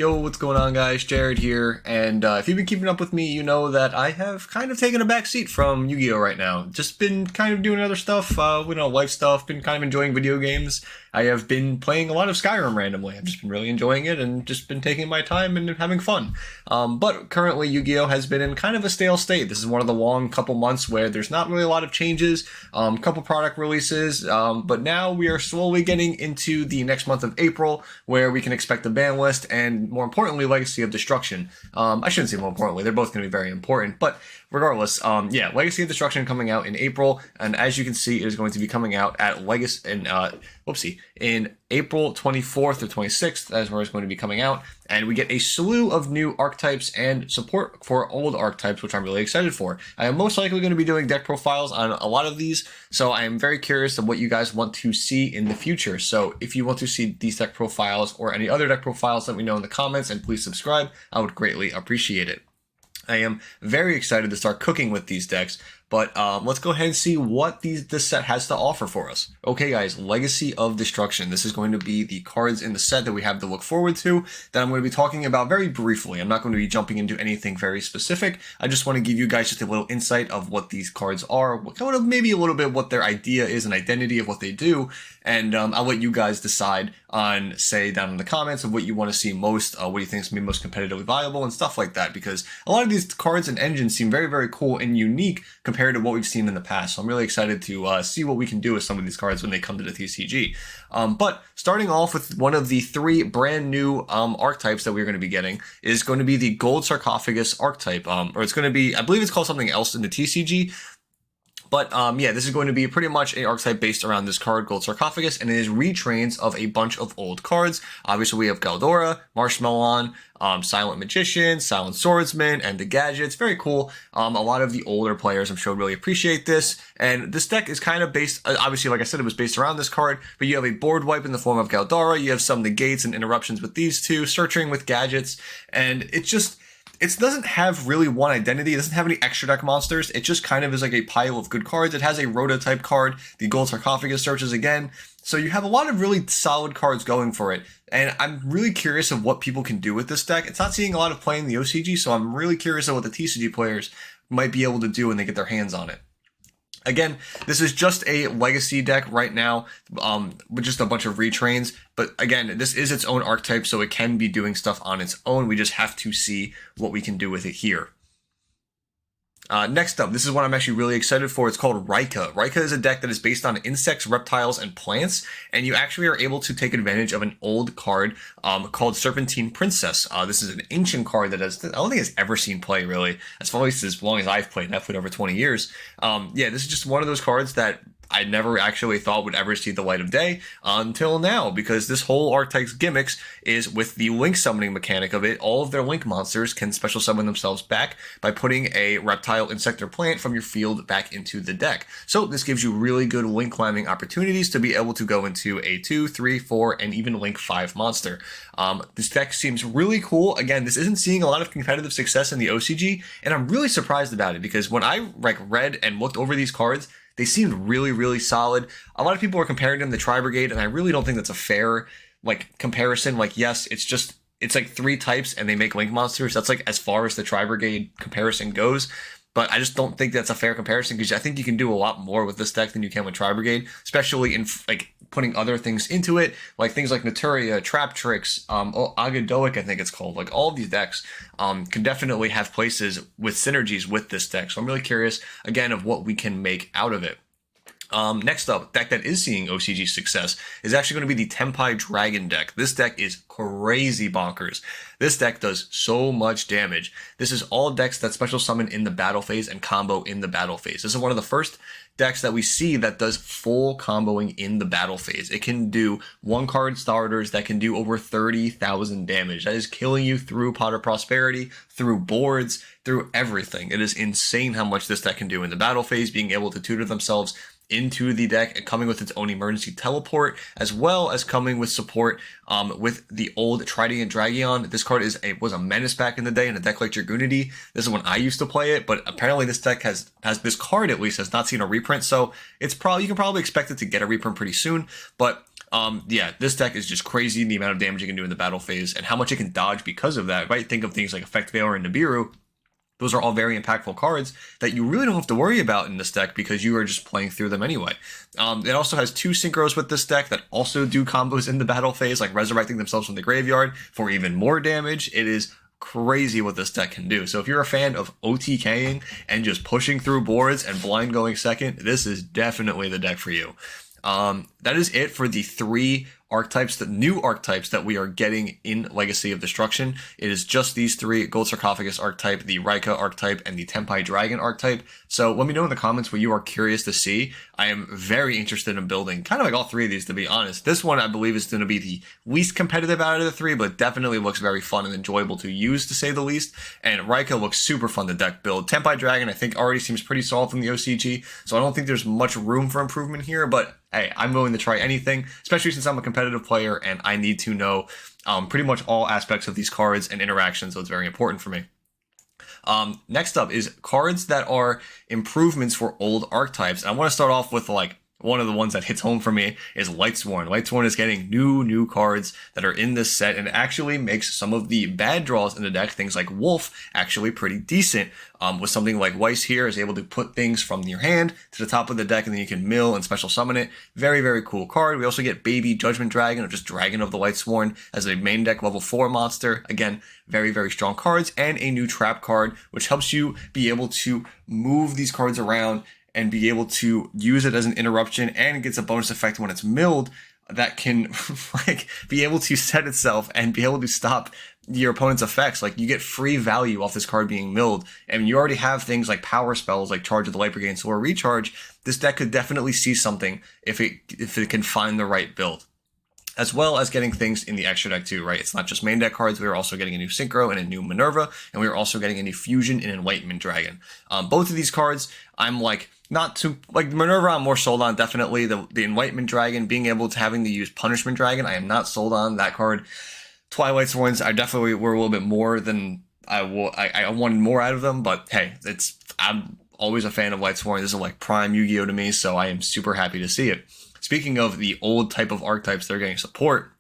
Yo, what's going on, guys? Jared here, and if you've been keeping up with me, you know that I have kind of taken a back seat from Yu-Gi-Oh! Right now. Just been kind of doing other stuff, life stuff, been kind of enjoying video games. I have been playing a lot of Skyrim randomly. I've just been really enjoying it and just been taking my time and having fun. But currently, Yu-Gi-Oh! Has been in kind of a stale state. This is one of the long couple months where there's not really a lot of changes, couple product releases, but now we are slowly getting into the next month of April, where we can expect a ban list and, more importantly, Legacy of Destruction. I shouldn't say more importantly, they're both going to be very important, but regardless, Legacy of Destruction coming out in April, and as you can see, it is going to be coming out at in April 24th or 26th. That is where it's going to be coming out, and we get a slew of new archetypes and support for old archetypes, which I'm really excited for. I am most likely going to be doing deck profiles on a lot of these, so I am very curious of what you guys want to see in the future. So if you want to see these deck profiles or any other deck profiles, let me know in the comments, and please subscribe. I would greatly appreciate it. I am very excited to start cooking with these decks, but let's go ahead and see what this set has to offer for us. Okay, guys, Legacy of Destruction. This is going to be the cards in the set that we have to look forward to, that I'm going to be talking about very briefly. I'm not going to be jumping into anything very specific. I just want to give you guys just a little insight of what these cards are, kind of maybe a little bit what their idea is, an identity of what they do, and I'll let you guys decide on, say, down in the comments of what you want to see most, what you think is going to be most competitively viable and stuff like that, because a lot of these cards and engines seem very, very cool and unique compared to what we've seen in the past. So I'm really excited to see what we can do with some of these cards when they come to the TCG. But starting off with one of the three brand new archetypes that we're going to be getting is going to be the Gold Sarcophagus archetype, or it's going to be, I believe it's called something else in the TCG. But this is going to be pretty much an archetype based around this card, Gold Sarcophagus, and it is retrains of a bunch of old cards. Obviously, we have Galdora, Marshmallon, Silent Magician, Silent Swordsman, and the Gadgets. Very cool. A lot of the older players, I'm sure, really appreciate this. And this deck is kind of based, obviously, like I said, it was based around this card, but you have a board wipe in the form of Galdora, you have some negates and interruptions with these two, searching with Gadgets, and it doesn't have really one identity. It doesn't have any extra deck monsters. It just kind of is like a pile of good cards. It has a Rhoda type card. The Gold Sarcophagus searches again. So you have a lot of really solid cards going for it. And I'm really curious of what people can do with this deck. It's not seeing a lot of play in the OCG, so I'm really curious of what the TCG players might be able to do when they get their hands on it. Again, this is just a legacy deck right now, with just a bunch of retrains. But again, this is its own archetype, so it can be doing stuff on its own. We just have to see what we can do with it here. Next up, this is one I'm actually really excited for. It's called Rika. Rika is a deck that is based on insects, reptiles, and plants, and you actually are able to take advantage of an old card called Serpentine Princess. This is an ancient card that I don't think has ever seen play, really, as long as I've played, and I've played over 20 years. This is just one of those cards that I never actually thought would ever see the light of day until now, because this whole archetype's gimmicks is with the link summoning mechanic of it. All of their link monsters can special summon themselves back by putting a reptile, insect, or plant from your field back into the deck. So this gives you really good link climbing opportunities to be able to go into a 2, 3, 4, and even link 5 monster. This deck seems really cool. Again, this isn't seeing a lot of competitive success in the OCG, and I'm really surprised about it, because when I read and looked over these cards, they seemed really, really solid. A lot of people are comparing them to Tri-Brigade, and I really don't think that's a fair comparison. Yes, it's like 3 types and they make link monsters. That's as far as the Tri-Brigade comparison goes. But I just don't think that's a fair comparison, because I think you can do a lot more with this deck than you can with Tri-Brigade, especially in putting other things into it, like things like Naturia, Trap Tricks, Agadoic, I think it's called. All of these decks can definitely have places with synergies with this deck. So I'm really curious, again, of what we can make out of it. Next up, deck that is seeing OCG success is actually going to be the Tempest Dragon deck. This deck is crazy bonkers. This deck does so much damage. This is all decks that special summon in the battle phase and combo in the battle phase. This is one of the first decks that we see that does full comboing in the battle phase. It can do 1-card starters that can do over 30,000 damage. That is killing you through Pot of Prosperity, through boards, through everything. It is insane how much this deck can do in the battle phase, being able to tutor themselves into the deck and coming with its own emergency teleport, as well as coming with support with the old Trident Dragon. This card was a menace back in the day in a deck like Dragoonity. This is when I used to play it, but apparently this deck has this card at least has not seen a reprint, so you can probably expect it to get a reprint pretty soon. But Yeah, this deck is just crazy, the amount of damage you can do in the battle phase and how much it can dodge because of that, right? Think of things like Effect Veiler and Nibiru. Those are all very impactful cards that you really don't have to worry about in this deck because you are just playing through them anyway. It also has 2 synchros with this deck that also do combos in the battle phase, like resurrecting themselves from the graveyard for even more damage. It is crazy what this deck can do. So if you're a fan of OTKing and just pushing through boards and blind going second, this is definitely the deck for you. That is it for the 3 archetypes, the new archetypes that we are getting in Legacy of Destruction. It is just these 3: Gold Sarcophagus archetype, the Rika archetype, and the Tempest Dragon archetype. So let me know in the comments what you are curious to see. I am very interested in building kind of like all 3 of these, to be honest. This one I believe is going to be the least competitive out of the 3, but definitely looks very fun and enjoyable to use, to say the least. And Rika looks super fun to deck build. Tempest Dragon I think already seems pretty solid from the OCG, so I don't think there's much room for improvement here, but hey, I'm willing to try anything, especially since I'm a competitive player and I need to know pretty much all aspects of these cards and interactions, so it's very important for me. Next up is cards that are improvements for old archetypes. And I want to start off with like one of the ones that hits home for me is Lightsworn. Lightsworn is getting new cards that are in this set and actually makes some of the bad draws in the deck, things like Wolf, actually pretty decent. With something like Weiss here is able to put things from your hand to the top of the deck and then you can mill and special summon it. Very, very cool card. We also get Baby Judgment Dragon, or just Dragon of the Lightsworn, as a main deck level 4 monster. Again, very, very strong cards, and a new trap card, which helps you be able to move these cards around and be able to use it as an interruption, and it gets a bonus effect when it's milled that can like be able to set itself and be able to stop your opponent's effects. Like, you get free value off this card being milled, and you already have things like power spells like Charge of the Light Brigade and Solar Recharge. This deck could definitely see something if it can find the right build, as well as getting things in the extra deck too, right? It's not just main deck cards. We are also getting a new Synchro and a new Minerva, and we are also getting a new Fusion and Enlightenment Dragon. Both of these cards, I'm like, not too, like Minerva I'm more sold on, definitely. The Enlightenment Dragon, being able to having to use Punishment Dragon, I am not sold on that card. Twilight Swords, I definitely were a little bit more than I wanted more out of them, but hey, I'm always a fan of Lightsworn. This is like prime Yu-Gi-Oh to me, so I am super happy to see it. Speaking of the old type of archetypes that are getting support,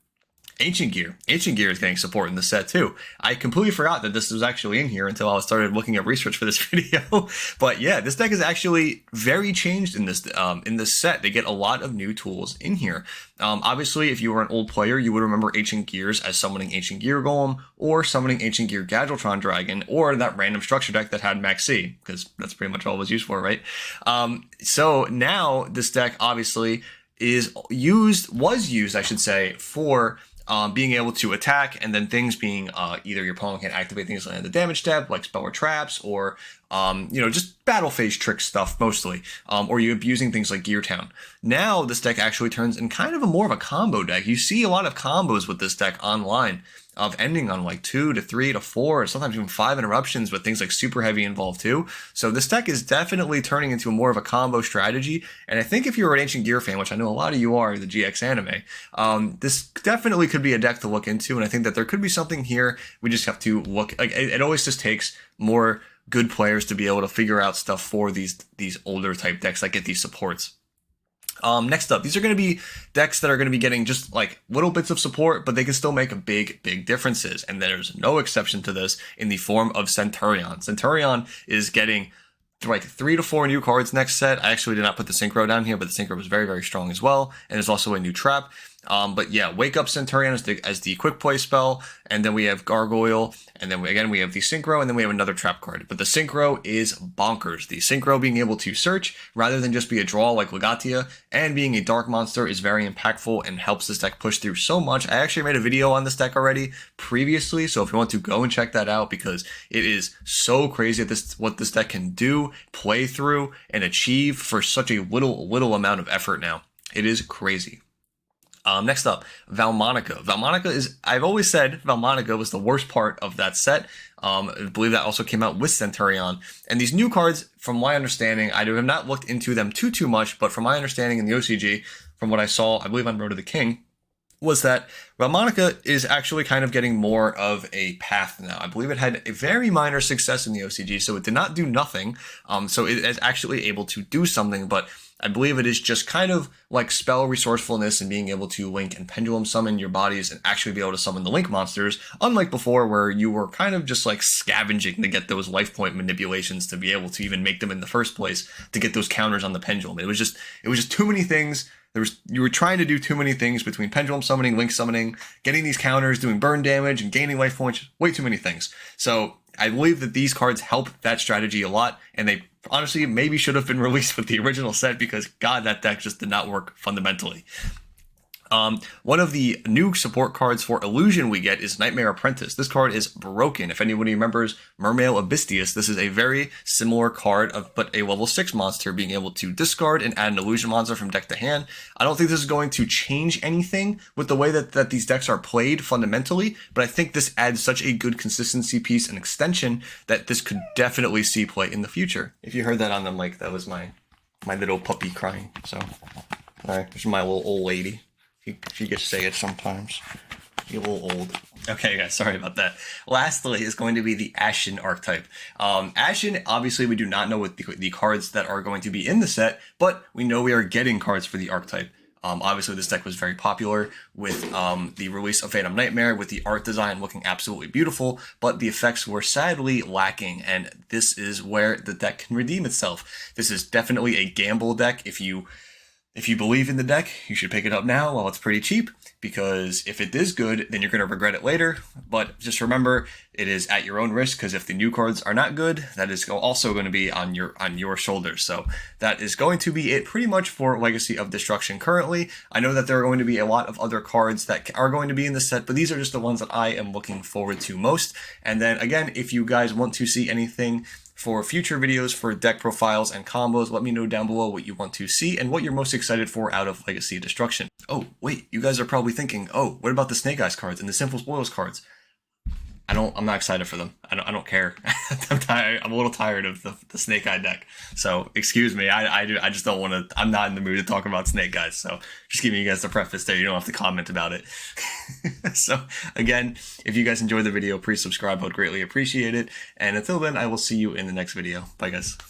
Ancient Gear. Ancient Gear is getting support in the set too. I completely forgot that this was actually in here until I started looking at research for this video. But yeah, this deck is actually very changed in this set. They get a lot of new tools in here. Obviously, if you were an old player, you would remember Ancient Gears as summoning Ancient Gear Golem, or summoning Ancient Gear Gadgetron Dragon, or that random structure deck that had Max C, because that's pretty much all it was used for, right? So now this deck obviously was used, I should say, for being able to attack, and then things being either your opponent can activate things like the damage step, like spell or traps, or just battle phase trick stuff mostly, or you abusing things like Gear Town. Now this deck actually turns in kind of more of a combo deck. You see a lot of combos with this deck online, of ending on like 2 to 3 to 4, or sometimes even 5 interruptions with things like Super Heavy involved too. So this deck is definitely turning into more of a combo strategy. And I think if you're an Ancient Gear fan, which I know a lot of you are, the GX anime, this definitely could be a deck to look into. And I think that there could be something here. We just have to look, like, it always just takes more good players to be able to figure out stuff for these older type decks that get these supports. Next up, these are going to be decks that are going to be getting just like little bits of support, but they can still make a big differences. And there's no exception to this in the form of Centurion. Centurion is getting like 3 to 4 new cards next set. I actually did not put the Synchro down here, but the Synchro was very strong as well. And there's also a new trap. But yeah, Wake Up Centurion as the quick play spell, and then we have Gargoyle, and then we have the Synchro, and then we have another trap card. But the Synchro is bonkers. The Synchro being able to search rather than just be a draw like Legatia, and being a dark monster is very impactful and helps this deck push through so much. I actually made a video on this deck already previously, so if you want to go and check that out, because it is so crazy what this deck can do, play through, and achieve for such a little amount of effort now. It is crazy. Next up, Valmonica. Valmonica is, I've always said Valmonica was the worst part of that set. I believe that also came out with Centurion. And these new cards, from my understanding, I have not looked into them too much, but from my understanding in the OCG, from what I saw, I believe on Road to the King, was that Relmonica is actually kind of getting more of a path now. I believe it had a very minor success in the OCG, so it did not do nothing. So it is actually able to do something, but I believe it is just kind of like spell resourcefulness and being able to link and pendulum summon your bodies and actually be able to summon the link monsters, unlike before where you were kind of just like scavenging to get those life point manipulations to be able to even make them in the first place to get those counters on the pendulum. It was just too many things. You were trying to do too many things between pendulum summoning, link summoning, getting these counters, doing burn damage, and gaining life points. Way too many things. So I believe that these cards help that strategy a lot, and they honestly maybe should have been released with the original set because, God, that deck just did not work fundamentally. One of the new support cards for Illusion we get is Nightmare Apprentice. This card is broken. If anybody remembers Mermail Abystius, this is a very similar card but a level 6 monster being able to discard and add an Illusion monster from deck to hand. I don't think this is going to change anything with the way that these decks are played fundamentally, but I think this adds such a good consistency piece and extension that this could definitely see play in the future. If you heard that on the mic, that was my little puppy crying. So, alright, this is my little old lady. She gets say it sometimes. You're a little old. Okay, guys, sorry about that. Lastly is going to be the Ashen archetype. Ashen, obviously, we do not know what the cards that are going to be in the set, but we know we are getting cards for the archetype. Obviously, this deck was very popular with the release of Phantom Nightmare, with the art design looking absolutely beautiful, but the effects were sadly lacking, and this is where the deck can redeem itself. This is definitely a gamble deck. If you believe in the deck, you should pick it up now while it's pretty cheap, because if it is good, then you're going to regret it later. But just remember, it is at your own risk, because if the new cards are not good, that is also going to be on your shoulders. So that is going to be it pretty much for Legacy of Destruction currently. I know that there are going to be a lot of other cards that are going to be in the set, but these are just the ones that I am looking forward to most. And then again, if you guys want to see anything for future videos for deck profiles and combos, let me know down below what you want to see and what you're most excited for out of Legacy of Destruction. Oh, wait, you guys are probably thinking, oh, what about the Snake Eyes cards and the Simple Spoils cards? I'm not excited for them. I don't care. I'm a little tired of the Snake Eye deck. So excuse me. I just don't want to. I'm not in the mood to talk about Snake Eyes. So just giving you guys the preface there. You don't have to comment about it. So again, if you guys enjoyed the video, please subscribe. I would greatly appreciate it. And until then, I will see you in the next video. Bye, guys.